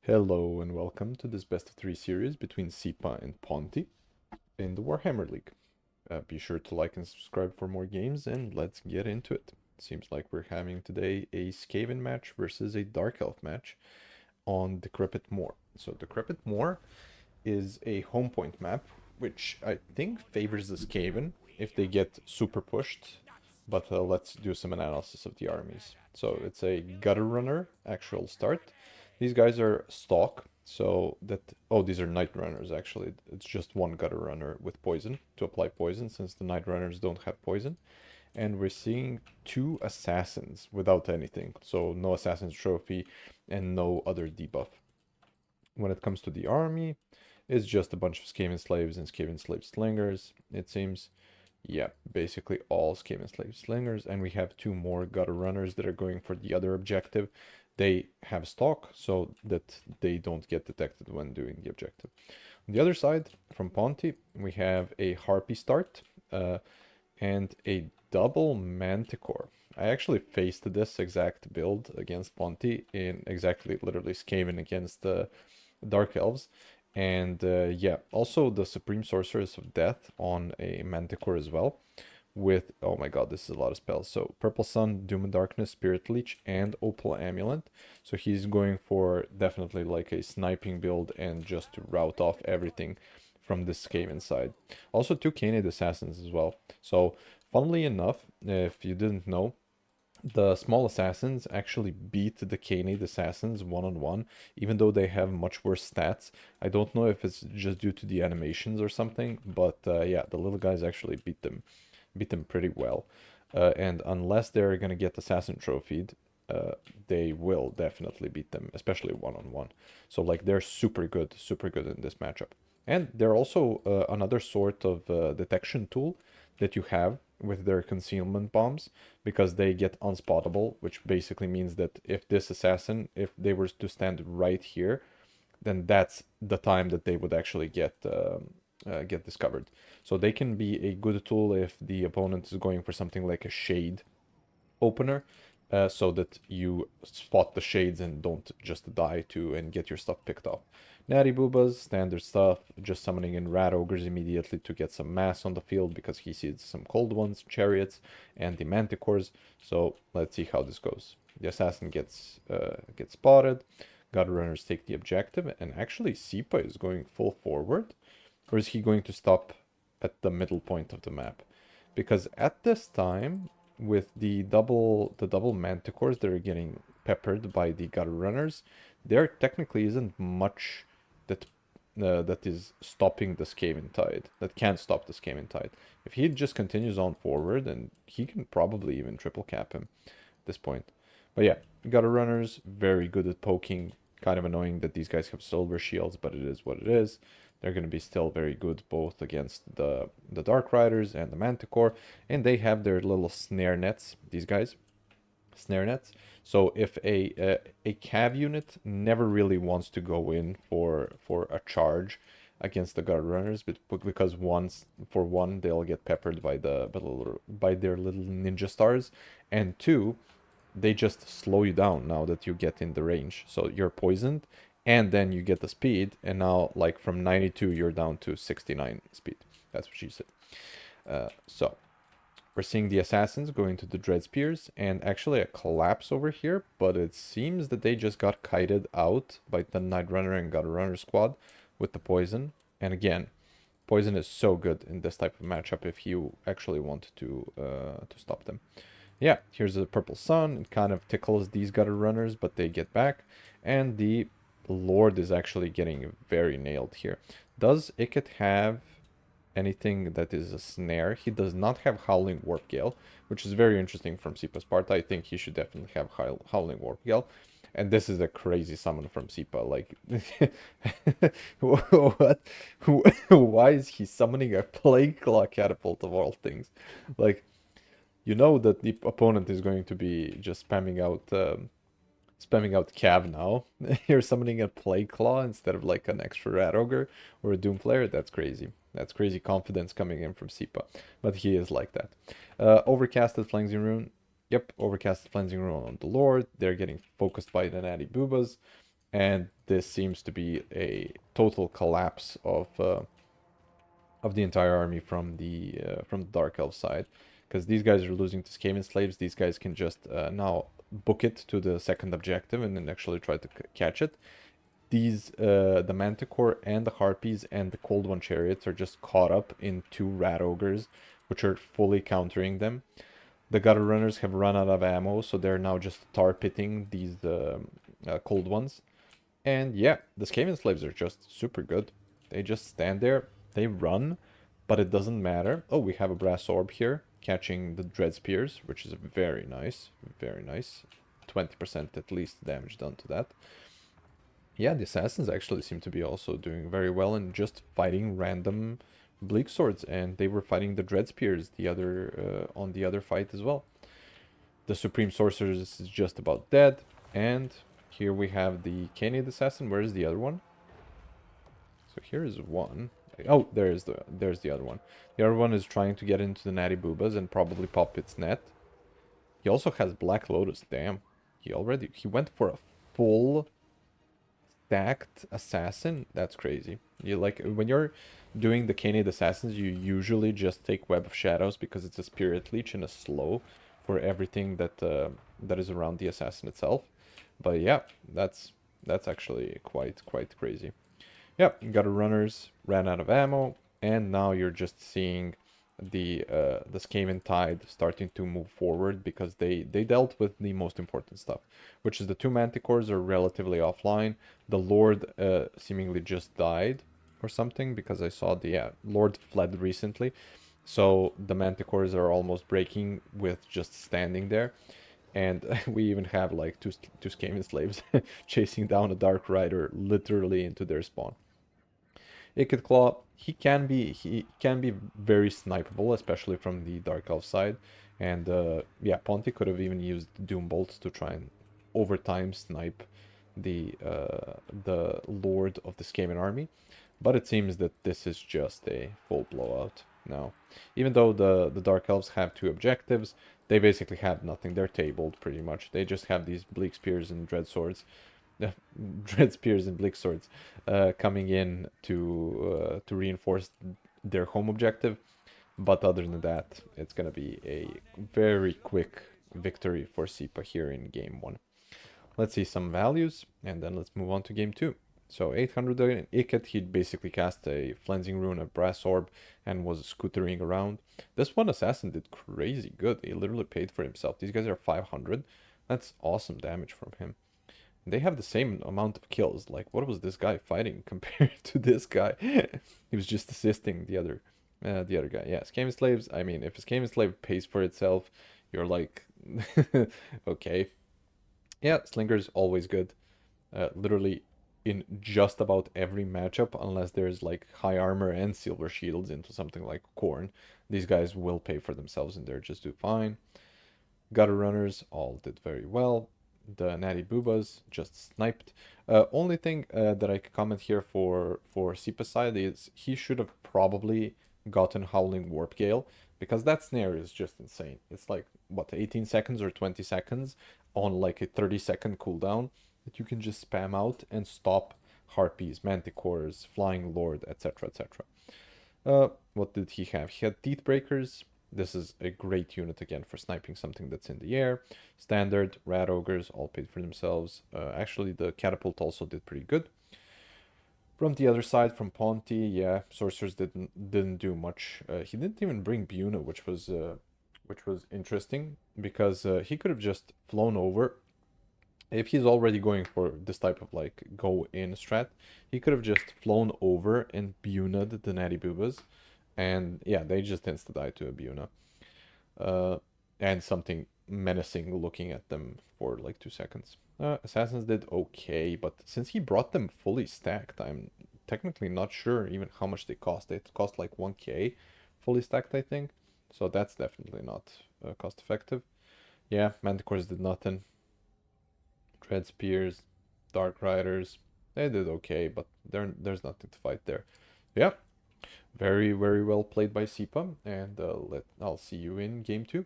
Hello and welcome to this best of 3 series between Sipa and Ponti in the Warhammer League. Be sure to like and subscribe for more games and let's get into it. Seems like we're having today a Skaven match versus a Dark Elf match on Decrepit Moor. So Decrepit Moor is a home point map which I think favors the Skaven if they get super pushed, but let's do some analysis of the armies. So it's a Gutter Runner actual start. These guys are stock, so that... Oh, these are Night Runners, actually. It's just one Gutter Runner with poison, to apply poison, since the Night Runners don't have poison. And we're seeing 2 Assassins without anything, so no Assassin's Trophy and no other debuff. When it comes to the army, it's just a bunch of Skaven Slaves and Skaven Slave Slingers, it seems. Yeah, basically all Skaven Slave Slingers, and we have 2 more Gutter Runners that are going for the other objective. They have stock so that they don't get detected when doing the objective. On the other side, from Ponti, we have a Harpy start and a double Manticore. I actually faced this exact build against Ponti in exactly, literally, Skaven against the Dark Elves. And yeah, also the Supreme Sorceress of Death on a Manticore as well. With, oh my god, this is a lot of spells. So Purple Sun, Doom and Darkness, Spirit Leech, and Opal Amulet. So he's going for definitely like a sniping build and just to rout off everything from this Skaven side. Also 2 Canid Assassins as well. So funnily enough, if you didn't know, the small assassins actually beat the Canid assassins one-on-one, even though they have much worse stats. I don't know if it's just due to the animations or something, but yeah, the little guys actually beat them pretty well. And unless they're gonna get assassin trophied, they will definitely beat them, especially one-on-one. So like they're super good in this matchup. And they're also another sort of detection tool that you have with their concealment bombs, because they get unspottable, which basically means that if this assassin, if they were to stand right here, then that's the time that they would actually get discovered. So they can be a good tool if the opponent is going for something like a shade opener, so that you spot the shades and don't just die to and get your stuff picked off. Natty Boobas, standard stuff, just summoning in Rat Ogres immediately to get some mass on the field because he sees some cold ones, Chariots, and the Manticores. So let's see how this goes. The Assassin gets spotted, Gutter Runners take the objective, and actually Sipa is going full forward, or is he going to stop at the middle point of the map? Because at this time, with the double Manticores that are getting peppered by the Gutter Runners, there technically isn't much that is stopping the Skaven tide, that can stop the Skaven tide. If he just continues on forward, then he can probably even triple cap him at this point. But yeah, Gutter Runners, very good at poking. Kind of annoying that these guys have silver shields, but it is what it is. They're going to be still very good both against the Dark Riders and the Manticore, and they have their little snare nets, these guys. Snare nets. So if a cav unit never really wants to go in for a charge against the Guard Runners, but because for one they'll get peppered by their little ninja stars, and 2, they just slow you down now that you get in the range. So you're poisoned, and then you get the speed, and now like from 92 you're down to 69 speed. That's what she said. So we're seeing the Assassins going to the Dread Spears, and actually a collapse over here, but it seems that they just got kited out by the Night Runner and Gutter Runner squad with the poison. And again, poison is so good in this type of matchup if you actually want to stop them. Yeah, here's a Purple Sun. It kind of tickles these Gutter Runners, but they get back, and the Lord is actually getting very nailed here. Does Ikit have anything that is a snare? He does not have Howling Warp Gale, which is very interesting from Sipa's part. I think he should definitely have Howling Warp Gale. And this is a crazy summon from Sipa. Like, what? Why is he summoning a Plague Claw Catapult of all things? Like, you know that the opponent is going to be just spamming out Cav now. You're summoning a Plague Claw instead of like an extra Rat Ogre or a Doom player. That's crazy. That's crazy confidence coming in from Sipa. But he is like that. Overcasted Flensing Rune. Yep, Overcasted Flensing Rune on the Lord. They're getting focused by the Natty Boobas. And this seems to be a total collapse of the entire army from the Dark Elf side, because these guys are losing to Skaven slaves. These guys can just now book it to the second objective and then actually try to catch it. These the Manticore and the Harpies and the Cold One Chariots are just caught up in two Rat Ogres, which are fully countering them. The Gutter Runners have run out of ammo, so they're now just tar pitting these Cold Ones. And yeah, the Skaven slaves are just super good. They just stand there, they run, but it doesn't matter. Oh, we have a brass orb here, catching the Dread Spears, which is very nice, very nice. 20% at least damage done to that. Yeah, the assassins actually seem to be also doing very well and just fighting random bleak swords, and they were fighting the Dread Spears the other on the other fight as well. The Supreme Sorceress is just about dead, and here we have the Canid Assassin. Where is the other one? So here is one. Oh, there's the other one. The other one is trying to get into the Natty Boobas and probably pop its net. He also has Black Lotus. Damn. He went for a full stacked assassin. That's crazy. You like when you're doing the Canid Assassins, you usually just take Web of Shadows because it's a Spirit Leech and a slow for everything that is around the assassin itself. But yeah, that's actually quite crazy. Yeah, Gutter Runners ran out of ammo, and now you're just seeing the Skaven Tide starting to move forward because they dealt with the most important stuff, which is the two Manticores are relatively offline. The Lord seemingly just died or something, because I saw the Lord fled recently. So the Manticores are almost breaking with just standing there. And we even have like two Skaven slaves chasing down a Dark Rider literally into their spawn. Iked Claw, he can be very snipeable, especially from the Dark Elf side. And yeah, Ponti could have even used Doom Bolt to try and overtime snipe the Lord of the Skaven army. But it seems that this is just a full blowout now. Even though the Dark Elves have two objectives, they basically have nothing. They're tabled pretty much. They just have these Bleak Spears and Dread Swords. Dread Spears and Bleak Swords coming in to reinforce their home objective. But other than that, it's going to be a very quick victory for Sipa here in game 1. Let's see some values, and then let's move on to game 2. So 800 in Iked, he basically cast a Flensing Rune, a Brass Orb, and was scootering around. This one assassin did crazy good. He literally paid for himself. These guys are 500. That's awesome damage from him. They have the same amount of kills. Like, what was this guy fighting compared to this guy? He was just assisting the other guy. Yeah, Skaven slaves. I mean, if a Skaven slave pays for itself, you're like, okay. Yeah, Slinger's always good. Literally in just about every matchup, unless there's like high armor and silver shields into something like Khorne, these guys will pay for themselves and they're just do fine. Gutter Runners all did very well. The Natty Boobas just sniped. Only thing that I could comment here for Sipa's side is he should have probably gotten Howling Warp Gale, because that snare is just insane. It's like, what, 18 seconds or 20 seconds on like a 30-second cooldown that you can just spam out and stop Harpies, Manticores, Flying Lord, etc, etc. What did he have? He had Teeth Breakers. This is a great unit again for sniping something that's in the air. Standard, Rat Ogres, all paid for themselves. Actually, the Catapult also did pretty good. From the other side, from Ponti, yeah, Sorcerers didn't do much. He didn't even bring Buna, which was interesting, because he could have just flown over. If he's already going for this type of like go in strat, he could have just flown over and Buna'd the Natty Boobas. And yeah, they just insta-die to a Buna. And something menacing looking at them for like 2 seconds. Assassins did okay, but since he brought them fully stacked, I'm technically not sure even how much they cost. They cost like 1k fully stacked, I think. So that's definitely not cost effective. Yeah, Manticores did nothing. Dread Spears, Dark Riders, they did okay, but there's nothing to fight there. Yeah, very well played by Sipa, and I'll see you in game 2.